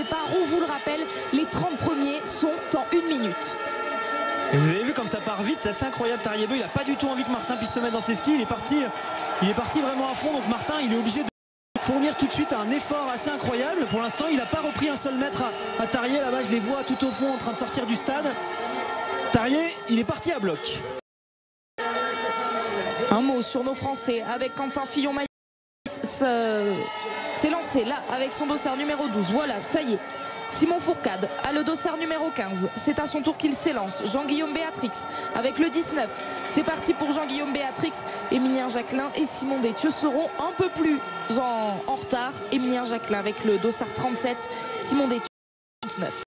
départ. On vous le rappelle, les 30 premiers sont en 1 minute. Et vous avez vu comme ça part vite, c'est assez incroyable. Tariebeu, il n'a pas du tout envie que Martin puisse se mettre dans ses skis. Il est parti vraiment à fond. Donc Martin, il est obligé de fournir tout de suite un effort assez incroyable. Pour l'instant, il n'a pas repris un seul mètre à Tarier. Là-bas, je les vois tout au fond en train de sortir du stade. Tarier, il est parti à bloc. Un mot sur nos Français avec Quentin Fillon-Maillet. S'est lancé là avec son dossard numéro 12. Voilà, ça y est. Simon Fourcade a le dossard numéro 15. C'est à son tour qu'il s'élance. Jean-Guillaume Béatrix avec le 19. C'est parti pour Jean-Guillaume Béatrix. Emilien Jacquelin et Simon Détieux seront un peu plus en retard. Emilien Jacquelin avec le dossard 37. Simon Détieux 19.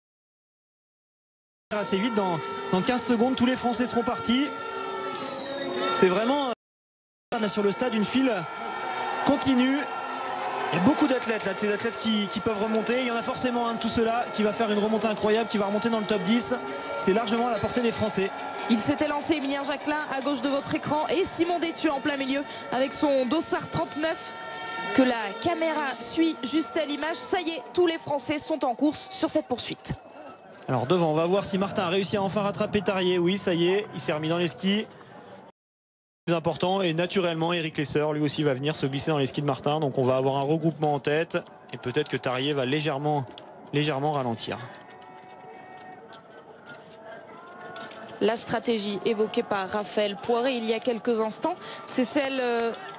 Assez vite, dans 15 secondes, tous les Français seront partis. C'est vraiment là sur le stade une file continue. Il y a beaucoup d'athlètes là, de ces athlètes qui peuvent remonter. Il y en a forcément un de tout cela qui va faire une remontée incroyable, qui va remonter dans le top 10. C'est largement à la portée des Français. Il s'était lancé, Emilien Jacquelin à gauche de votre écran et Simon Détieux en plein milieu avec son dossard 39 que la caméra suit juste à l'image. Ça y est, tous les Français sont en course sur cette poursuite. Alors devant, on va voir si Martin a réussi à enfin rattraper Tarier. Oui, ça y est, il s'est remis dans les skis. Plus important, et naturellement Eric Lesser lui aussi va venir se glisser dans les skis de Martin. Donc on va avoir un regroupement en tête et peut-être que Tarier va légèrement ralentir. La stratégie évoquée par Raphaël Poiré il y a quelques instants, c'est celle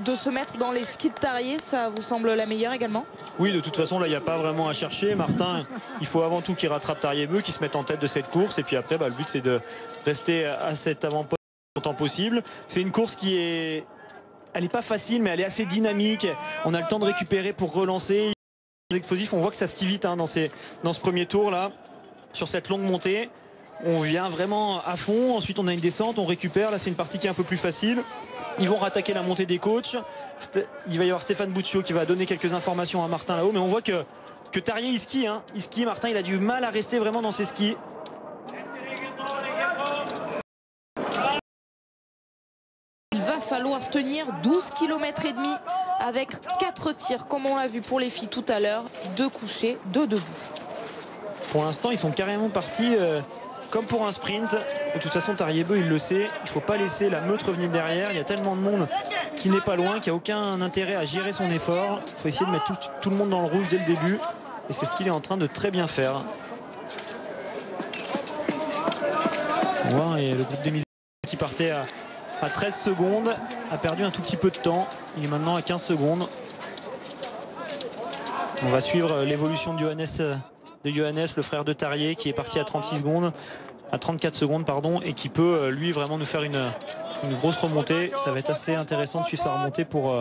de se mettre dans les skis de Tarier. Ça vous semble la meilleure également? Oui, de toute façon là il n'y a pas vraiment à chercher. Martin, il faut avant tout qu'il rattrape Tariebeu, qu'il se mette en tête de cette course, et puis après le but c'est de rester à cet avant-poste le plus longtemps possible. C'est une course elle n'est pas facile, mais elle est assez dynamique. On a le temps de récupérer pour relancer. Explosif, on voit que ça skie vite dans ce premier tour là, sur cette longue montée. On vient vraiment à fond, ensuite on a une descente, on récupère. Là c'est une partie qui est un peu plus facile. Ils vont rattaquer la montée des coachs. Il va y avoir Stéphane Bouccio qui va donner quelques informations à Martin là-haut, mais on voit que Tarier il skie, Martin il a du mal à rester vraiment dans ses skis. Il va falloir tenir 12 km et demi avec 4 tirs comme on l'a vu pour les filles tout à l'heure, 2 couchés, 2 debout. Pour l'instant ils sont carrément partis comme pour un sprint. De toute façon Tariebeu il le sait, il ne faut pas laisser la meute revenir derrière. Il y a tellement de monde qui n'est pas loin, qui n'a aucun intérêt à gérer son effort. Il faut essayer de mettre tout le monde dans le rouge dès le début, et c'est ce qu'il est en train de très bien faire. On voit, et le groupe des militaires qui partait à 13 secondes a perdu un tout petit peu de temps. Il est maintenant à 15 secondes. On va suivre l'évolution de Johannes, le frère de Tarier, qui est parti à 34 secondes pardon, et qui peut lui vraiment nous faire une grosse remontée. Ça va être assez intéressant de suivre sa remontée pour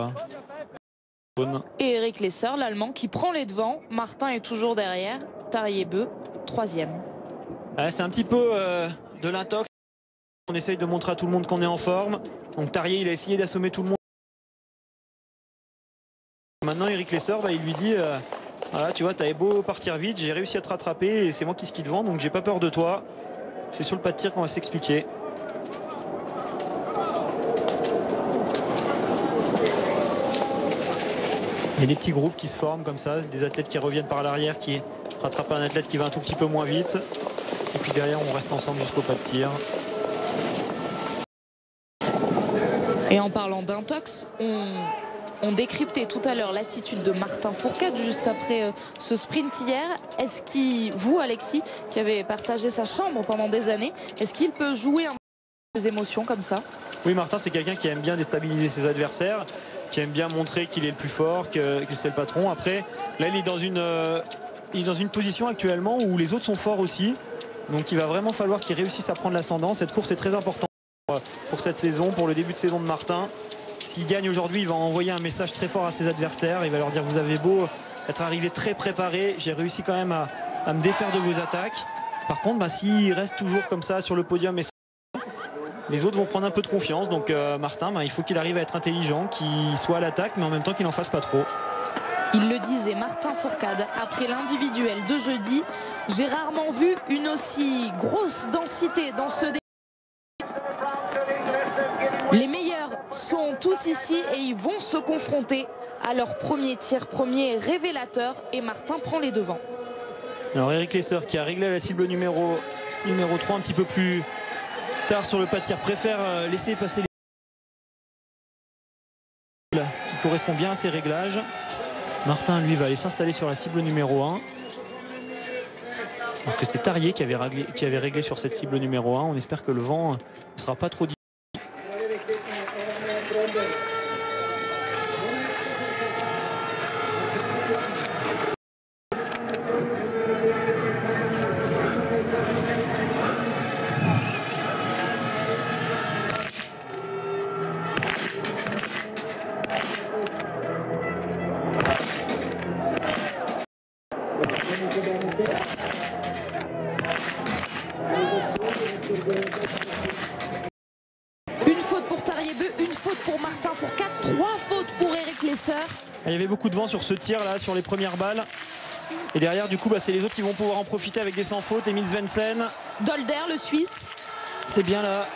et Eric Lesser, l'Allemand, qui prend les devants. Martin est toujours derrière. Tariebeu, 3e. C'est un petit peu de l'intox. On essaye de montrer à tout le monde qu'on est en forme. Donc Tarier il a essayé d'assommer tout le monde. Maintenant Eric Lesser il lui dit voilà, tu vois, t'avais beau partir vite, j'ai réussi à te rattraper et c'est moi qui skie devant, donc j'ai pas peur de toi. C'est sur le pas de tir qu'on va s'expliquer. Il y a des petits groupes qui se forment comme ça, des athlètes qui reviennent par l'arrière, qui rattrapent un athlète qui va un tout petit peu moins vite. Et puis derrière on reste ensemble jusqu'au pas de tir. Et en parlant d'intox, on décryptait tout à l'heure l'attitude de Martin Fourcade juste après ce sprint hier. Est-ce qu'il, vous Alexis, qui avez partagé sa chambre pendant des années, est-ce qu'il peut jouer un peu des émotions comme ça? Oui, Martin c'est quelqu'un qui aime bien déstabiliser ses adversaires, qui aime bien montrer qu'il est le plus fort, que c'est le patron. Après, là il est dans une position actuellement où les autres sont forts aussi. Donc il va vraiment falloir qu'il réussisse à prendre l'ascendant. Cette course est très importante pour cette saison, pour le début de saison de Martin. S'il gagne aujourd'hui, il va envoyer un message très fort à ses adversaires. Il va leur dire: vous avez beau être arrivé très préparé, j'ai réussi quand même à me défaire de vos attaques. Par contre, s'il reste toujours comme ça sur le podium, les autres vont prendre un peu de confiance. Donc Martin, il faut qu'il arrive à être intelligent, qu'il soit à l'attaque, mais en même temps qu'il n'en fasse pas trop. Il le disait, Martin Fourcade, après l'individuel de jeudi: j'ai rarement vu une aussi grosse densité dans ce débat. Les meilleurs sont tous ici et ils vont se confronter à leur premier tir, premier révélateur, et Martin prend les devants. Alors Eric Lesser qui a réglé la cible numéro 3 un petit peu plus tard sur le pas de tir, préfère laisser passer les qui correspond bien à ses réglages. Martin lui va aller s'installer sur la cible numéro 1. Alors que c'est Tarier qui avait réglé sur cette cible numéro 1. On espère que le vent ne sera pas trop difficile. Une faute pour Tarier-Beu, une faute pour Martin Fourcade, 3 fautes pour Eric Lesser. Il y avait beaucoup de vent sur ce tir là, sur les premières balles. Et derrière, du coup, c'est les autres qui vont pouvoir en profiter avec des sans fautes. Emil Svensson. Dolder, le Suisse. C'est bien là.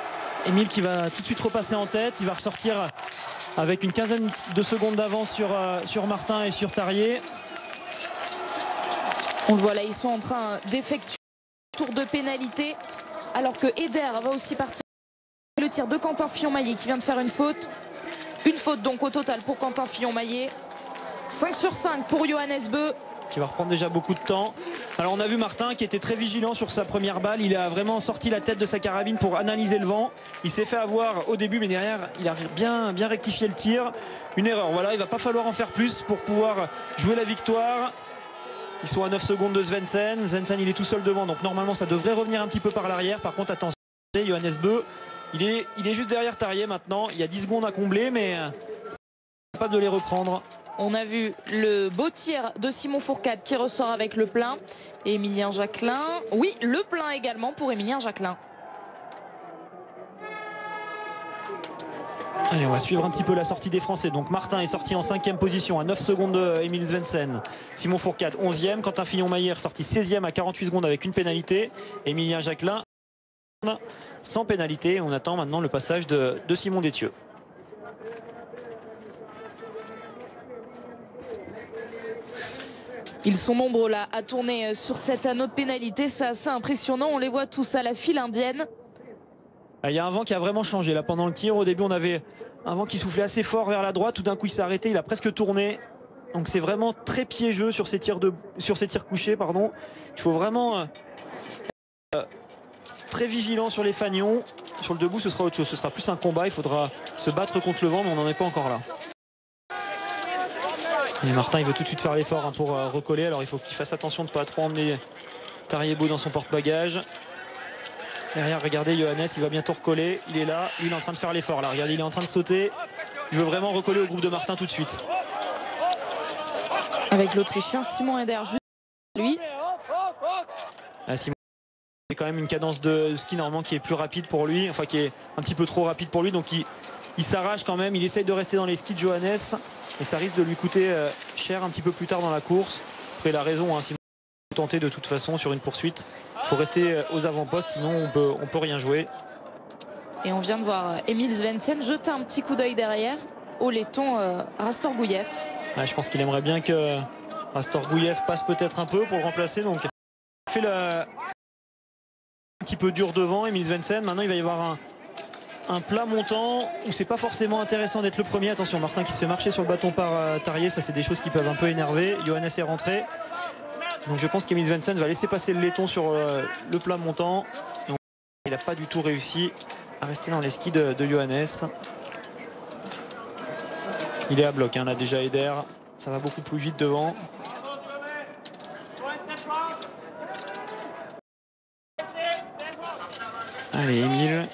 Emil qui va tout de suite repasser en tête. Il va ressortir avec une quinzaine de secondes d'avance sur Martin et sur Tarier. On le voit là, ils sont en train d'effectuer un tour de pénalité. Alors que Eder va aussi partir. Le tir de Quentin Fillon-Maillet qui vient de faire une faute. Une faute donc au total pour Quentin Fillon-Maillet. 5 sur 5 pour Johannes Beu. Qui va reprendre déjà beaucoup de temps. Alors on a vu Martin qui était très vigilant sur sa première balle. Il a vraiment sorti la tête de sa carabine pour analyser le vent. Il s'est fait avoir au début, mais derrière il a bien rectifié le tir. Une erreur, voilà, il va pas falloir en faire plus pour pouvoir jouer la victoire. Ils sont à 9 secondes de Svensson. Svensson il est tout seul devant, donc normalement ça devrait revenir un petit peu par l'arrière. Par contre attention, Johannes Beu, il est juste derrière Tarier maintenant. Il y a 10 secondes à combler, mais capable de les reprendre. On a vu le beau tir de Simon Fourcade qui ressort avec le plein. Et Émilien Jacquelin. Oui, le plein également pour Émilien Jacquelin. Allez, on va suivre un petit peu la sortie des Français. Donc Martin est sorti en 5e position à 9 secondes de Emil Svensson. Simon Fourcade 11e. Quentin Fillon-Maillet sorti 16e à 48 secondes avec une pénalité. Émilien Jacquelin sans pénalité. On attend maintenant le passage de Simon Détieux. Ils sont nombreux là à tourner sur cet anneau de pénalité. C'est assez impressionnant. On les voit tous à la file indienne. Il y a un vent qui a vraiment changé là pendant le tir. Au début on avait un vent qui soufflait assez fort vers la droite. Tout d'un coup il s'est arrêté, il a presque tourné. Donc c'est vraiment très piégeux sur ces tirs couchés. Pardon. Il faut vraiment très vigilant sur les fanions. Sur le debout ce sera autre chose. Ce sera plus un combat. Il faudra se battre contre le vent, mais on n'en est pas encore là. Et Martin il veut tout de suite faire l'effort pour recoller. Alors il faut qu'il fasse attention de ne pas trop emmener Tarier-Beu dans son porte-bagages. Derrière, regardez, Johannes, il va bientôt recoller. Il est là, il est en train de faire l'effort là. Regardez, il est en train de sauter. Il veut vraiment recoller au groupe de Martin tout de suite. Avec l'Autrichien Simon Eder juste lui. Simon a quand même une cadence de ski normalement qui est plus rapide pour lui, enfin qui est un petit peu trop rapide pour lui. Donc il s'arrache quand même, il essaye de rester dans les skis de Johannes. Et ça risque de lui coûter cher un petit peu plus tard dans la course. Après, il a raison, hein, Simon peut tenter de toute façon sur une poursuite. Il faut rester aux avant-postes, sinon on peut rien jouer. Et on vient de voir Emil Svensson jeter un petit coup d'œil derrière au laiton Rastorgouyev. Ouais, je pense qu'il aimerait bien que Rastorgouyev passe peut-être un peu pour le remplacer. Donc il fait un petit peu dur devant, Emil Svensson. Maintenant il va y avoir un plat montant où c'est pas forcément intéressant d'être le premier. Attention, Martin qui se fait marcher sur le bâton par Tarier, ça c'est des choses qui peuvent un peu énerver. Johannes est rentré. Donc je pense qu'Emil Svensson va laisser passer le laiton sur le plat montant. Et il n'a pas du tout réussi à rester dans les skis de Johannes. Il est à bloc, hein, là déjà Eder. Ça va beaucoup plus vite devant. Allez, Emil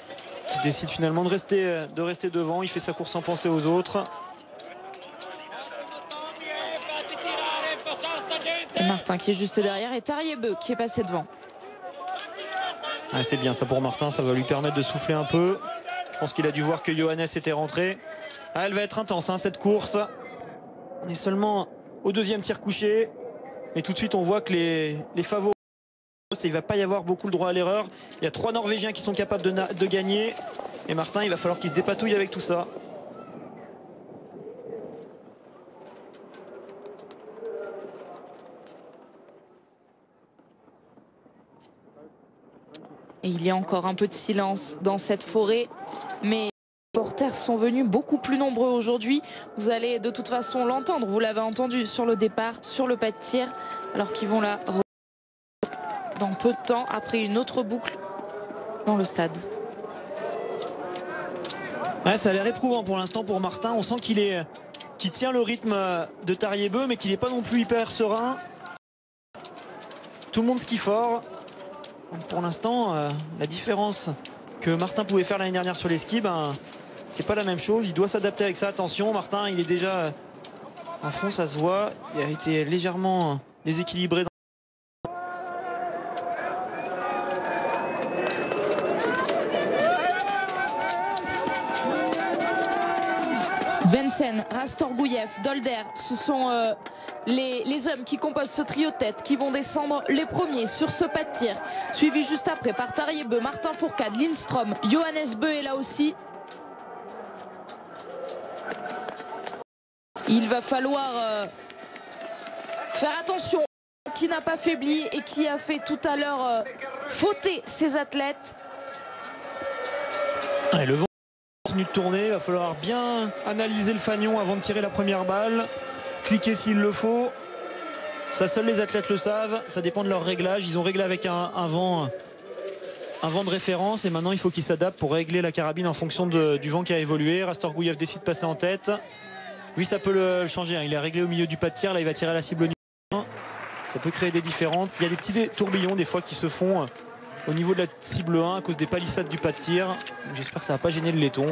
qui décide finalement de rester devant. Il fait sa course sans penser aux autres. Et Martin qui est juste derrière et Tarier-Beu qui est passé devant. Ah, c'est bien ça pour Martin, ça va lui permettre de souffler un peu. Je pense qu'il a dû voir que Johannes était rentré. Ah, elle va être intense hein, cette course. On est seulement au deuxième tir couché. Et tout de suite on voit que les favoris, il ne va pas y avoir beaucoup le droit à l'erreur. Il y a 3 Norvégiens qui sont capables de gagner. Et Martin, il va falloir qu'il se dépatouille avec tout ça. Et il y a encore un peu de silence dans cette forêt, mais les supporters sont venus beaucoup plus nombreux aujourd'hui. Vous allez de toute façon l'entendre, vous l'avez entendu sur le départ, sur le pas de tir, alors qu'ils vont là dans peu de temps après une autre boucle dans le stade. Ouais, ça a l'air éprouvant pour l'instant pour Martin. On sent qu'il tient le rythme de Tariebeu, mais qu'il n'est pas non plus hyper serein. Tout le monde skie fort. Pour l'instant, la différence que Martin pouvait faire l'année dernière sur les skis, c'est pas la même chose. Il doit s'adapter avec ça. Attention, Martin, il est déjà à fond, ça se voit. Il a été légèrement déséquilibré. Svensson, Rastorgouyev, Dolder, ce sont les hommes qui composent ce trio de tête qui vont descendre les premiers sur ce pas de tir. Suivi juste après par Tariebeu, Martin Fourcade, Lindström, Johannes Beu est là aussi. Il va falloir faire attention, qui n'a pas faibli et qui a fait tout à l'heure fauter ses athlètes. Ouais, le vent continue de tourner, il va falloir bien analyser le fanion avant de tirer la première balle, cliquer s'il le faut. Ça, seuls les athlètes le savent, ça dépend de leur réglage. Ils ont réglé avec un vent de référence et maintenant il faut qu'ils s'adaptent pour régler la carabine en fonction du vent qui a évolué. Rastorgouyev décide de passer en tête. Oui, ça peut le changer, il est réglé au milieu du pas de tir, là il va tirer à la cible numéro 1. Ça peut créer des différentes. Il y a des petits tourbillons des fois qui se font au niveau de la cible 1 à cause des palissades du pas de tir. J'espère que ça va pas gêner le laiton.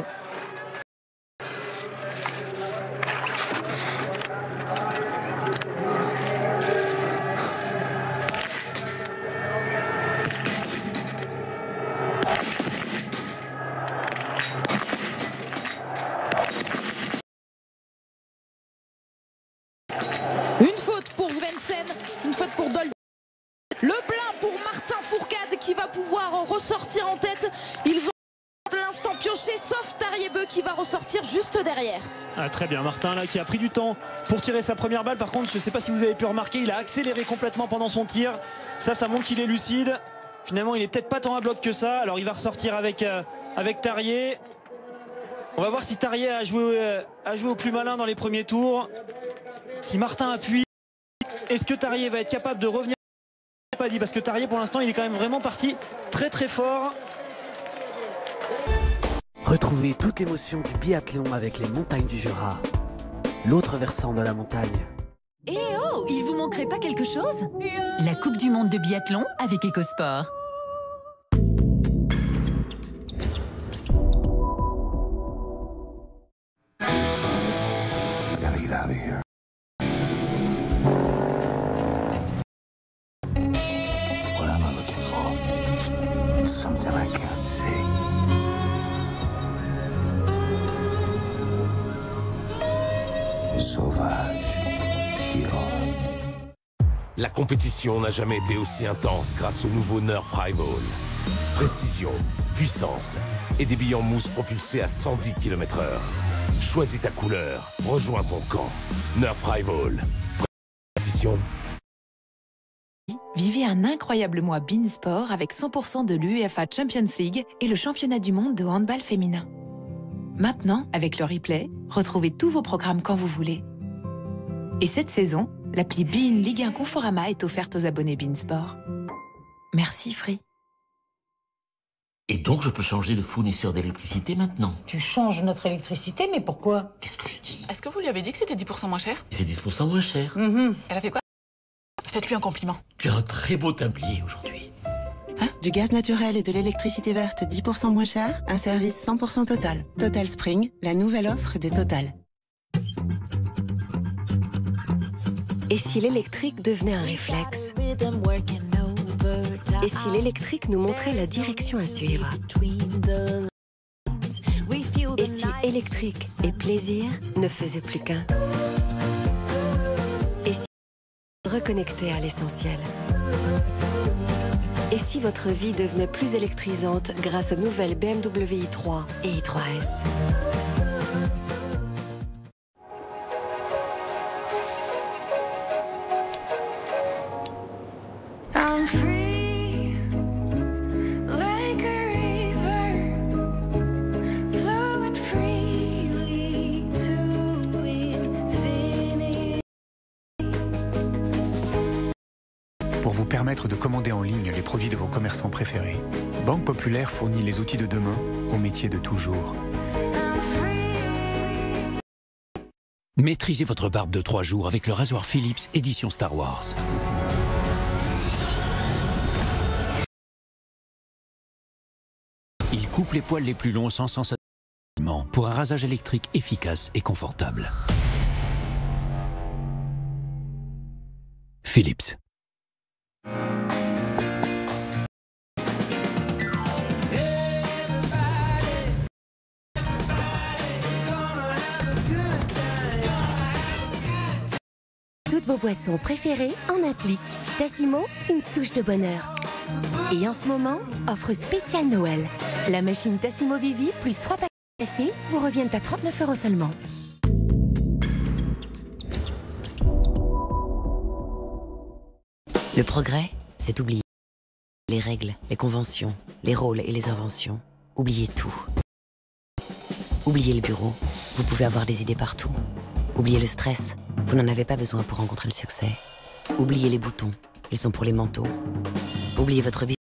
Une faute pour Svensson, une faute pour Dolder. Le plein pour Martin Fourcade qui va pouvoir ressortir en tête. Ils ont de l'instant pioché, sauf Tariebeu qui va ressortir juste derrière. Ah, très bien, Martin là qui a pris du temps pour tirer sa première balle. Par contre, je ne sais pas si vous avez pu remarquer, il a accéléré complètement pendant son tir. Ça montre qu'il est lucide. Finalement, il est peut-être pas tant à bloc que ça. Alors il va ressortir avec Tarier. On va voir si Tarier a joué au plus malin dans les premiers tours. Si Martin appuie, est-ce que Tarier va être capable de revenir? Pas dit, parce que Tarier pour l'instant il est quand même vraiment parti très très fort. Retrouvez toute l'émotion du biathlon avec les montagnes du Jura, l'autre versant de la montagne. Eh oh, il vous manquerait pas quelque chose? La Coupe du Monde de biathlon avec EcoSport. La compétition n'a jamais été aussi intense grâce au nouveau Nerf High Ball. Précision, puissance et des billes en mousse propulsés à 110 km/h. Choisis ta couleur, rejoins ton camp. Nerf High Ball. Compétition. Vivez un incroyable mois Beansport avec 100% de l'UEFA Champions League et le championnat du monde de handball féminin. Maintenant, avec le replay, retrouvez tous vos programmes quand vous voulez. Et cette saison, l'appli beIN Ligue 1 Conforama est offerte aux abonnés Beansport. Merci Free. Et donc je peux changer de fournisseur d'électricité maintenant? Tu changes notre électricité, mais pourquoi? Qu'est-ce que je dis? Est-ce que vous lui avez dit que c'était 10% moins cher? C'est 10% moins cher. Elle a fait quoi? Faites-lui un compliment. Tu as un très beau tablier aujourd'hui. Hein? Du gaz naturel et de l'électricité verte 10% moins cher, un service 100% Total. Total Spring, la nouvelle offre de Total. Et si l'électrique devenait un réflexe? Et si l'électrique nous montrait la direction à suivre? Et si électrique et plaisir ne faisaient plus qu'un? Et si reconnecté à l'essentiel? Et si votre vie devenait plus électrisante grâce aux nouvelles BMW i3 et i3S? I'm free, let pour vous permettre de commander en ligne les produits de vos commerçants préférés. Banque Populaire fournit les outils de demain au métier de toujours. Maîtrisez votre barbe de 3 jours avec le rasoir Philips édition Star Wars. Il coupe les poils les plus longs sans sensation pour un rasage électrique efficace et confortable. Philips. Toutes vos boissons préférées en un clic. Tassimo, une touche de bonheur. Et en ce moment, offre spéciale Noël. La machine Tassimo Vivi plus 3 paquets de café vous reviennent à 39 € seulement. Le progrès, c'est oublier les règles, les conventions, les rôles et les inventions. Oubliez tout. Oubliez le bureau, vous pouvez avoir des idées partout. Oubliez le stress, vous n'en avez pas besoin pour rencontrer le succès. Oubliez les boutons, ils sont pour les manteaux. Oubliez votre business.